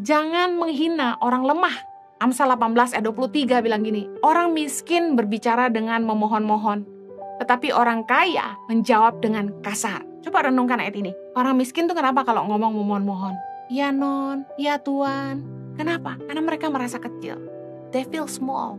Jangan menghina orang lemah. Amsal 18 ayat 23 bilang gini, orang miskin berbicara dengan memohon-mohon, tetapi orang kaya menjawab dengan kasar. Coba renungkan ayat ini. Orang miskin tuh kenapa kalau ngomong memohon-mohon? Ya non, ya tuan. Kenapa? Karena mereka merasa kecil. They feel small.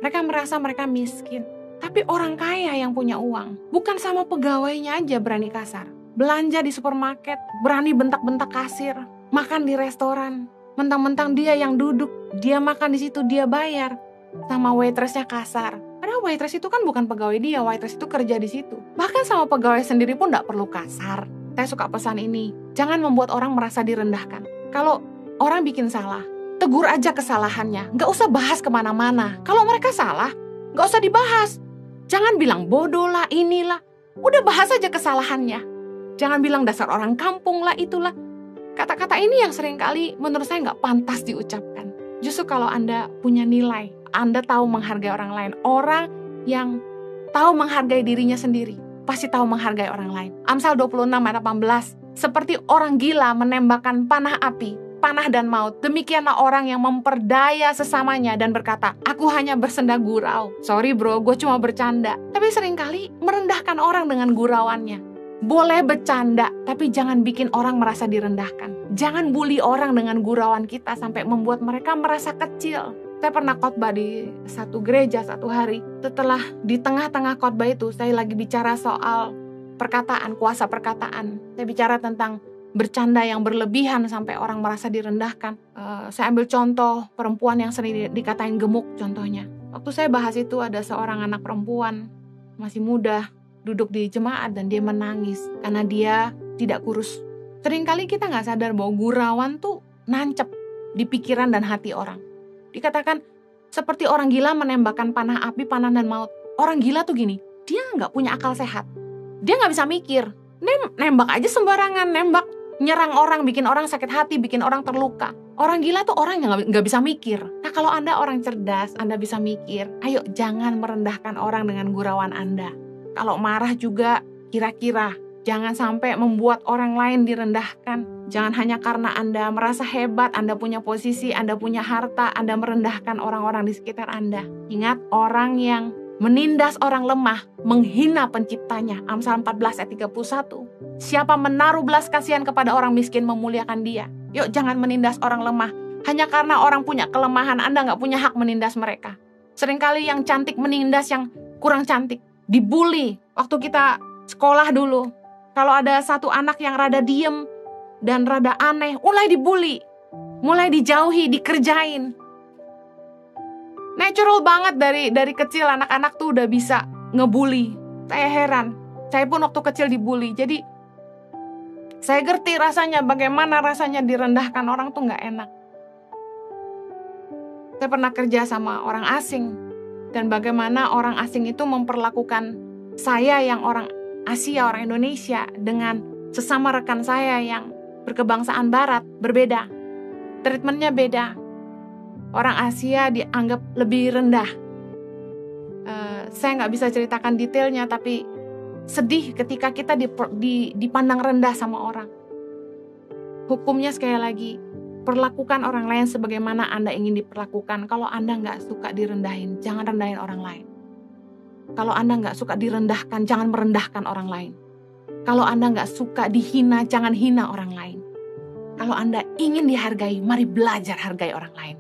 Mereka merasa mereka miskin. Tapi orang kaya yang punya uang, bukan sama pegawainya aja berani kasar. Belanja di supermarket, berani bentak-bentak kasir. Makan di restoran, mentang-mentang dia yang duduk, dia makan di situ, dia bayar. Sama waitressnya kasar. Padahal waitress itu kan bukan pegawai dia, waitress itu kerja di situ. Bahkan sama pegawai sendiri pun gak perlu kasar. Saya suka pesan ini, jangan membuat orang merasa direndahkan. Kalau orang bikin salah, tegur aja kesalahannya, gak usah bahas kemana-mana. Kalau mereka salah, gak usah dibahas. Jangan bilang bodoh lah, inilah. Udah bahas aja kesalahannya. Jangan bilang dasar orang kampung lah, itulah. Kata-kata ini yang seringkali menurut saya gak pantas diucapkan. Justru kalau Anda punya nilai, Anda tahu menghargai orang lain. Orang yang tahu menghargai dirinya sendiri, pasti tahu menghargai orang lain. Amsal 26 ayat 18. Seperti orang gila menembakkan panah api, panah dan maut. Demikianlah orang yang memperdaya sesamanya dan berkata, aku hanya bersenda gurau. Sorry bro, gue cuma bercanda. Tapi seringkali merendahkan orang dengan gurauannya. Boleh bercanda, tapi jangan bikin orang merasa direndahkan. Jangan bully orang dengan gurauan kita sampai membuat mereka merasa kecil. Saya pernah khotbah di satu gereja satu hari. Setelah di tengah-tengah khotbah itu, saya lagi bicara soal perkataan, kuasa perkataan. Saya bicara tentang bercanda yang berlebihan sampai orang merasa direndahkan. Saya ambil contoh perempuan yang sering dikatain gemuk contohnya. Waktu saya bahas itu ada seorang anak perempuan masih muda duduk di jemaat dan dia menangis karena dia tidak kurus. Seringkali kita gak sadar bahwa gurauan tuh nancep di pikiran dan hati orang. Dikatakan seperti orang gila menembakkan panah api, panah dan maut. Orang gila tuh gini, dia gak punya akal sehat. Dia gak bisa mikir. Nembak aja sembarangan, nembak. Nyerang orang, bikin orang sakit hati, bikin orang terluka. Orang gila tuh orang yang gak bisa mikir. Nah kalau Anda orang cerdas, Anda bisa mikir. Ayo jangan merendahkan orang dengan gurauan Anda. Kalau marah juga kira-kira. Jangan sampai membuat orang lain direndahkan. Jangan hanya karena Anda merasa hebat, Anda punya posisi, Anda punya harta, Anda merendahkan orang-orang di sekitar Anda. Ingat, orang yang menindas orang lemah, menghina penciptanya. Amsal 14 ayat 31. Siapa menaruh belas kasihan kepada orang miskin memuliakan dia. Yuk jangan menindas orang lemah. Hanya karena orang punya kelemahan, Anda gak punya hak menindas mereka. Seringkali yang cantik menindas yang kurang cantik. Dibully. Waktu kita sekolah dulu, kalau ada satu anak yang rada diem dan rada aneh, mulai dibully, mulai dijauhi, dikerjain. Natural banget dari kecil anak-anak tuh udah bisa ngebully. Saya heran, saya pun waktu kecil dibully. Jadi saya ngerti rasanya, bagaimana rasanya direndahkan orang tuh gak enak. Saya pernah kerja sama orang asing. Dan bagaimana orang asing itu memperlakukan saya yang orang Asia, orang Indonesia dengan sesama rekan saya yang berkebangsaan barat, berbeda. Treatmentnya beda. Orang Asia dianggap lebih rendah. Saya nggak bisa ceritakan detailnya, tapi sedih ketika kita dipandang rendah sama orang. Hukumnya sekali lagi, perlakukan orang lain sebagaimana Anda ingin diperlakukan. Kalau Anda nggak suka direndahin, jangan rendahin orang lain. Kalau Anda nggak suka direndahkan, jangan merendahkan orang lain. Kalau Anda nggak suka dihina, jangan hina orang lain. Kalau Anda ingin dihargai, mari belajar hargai orang lain.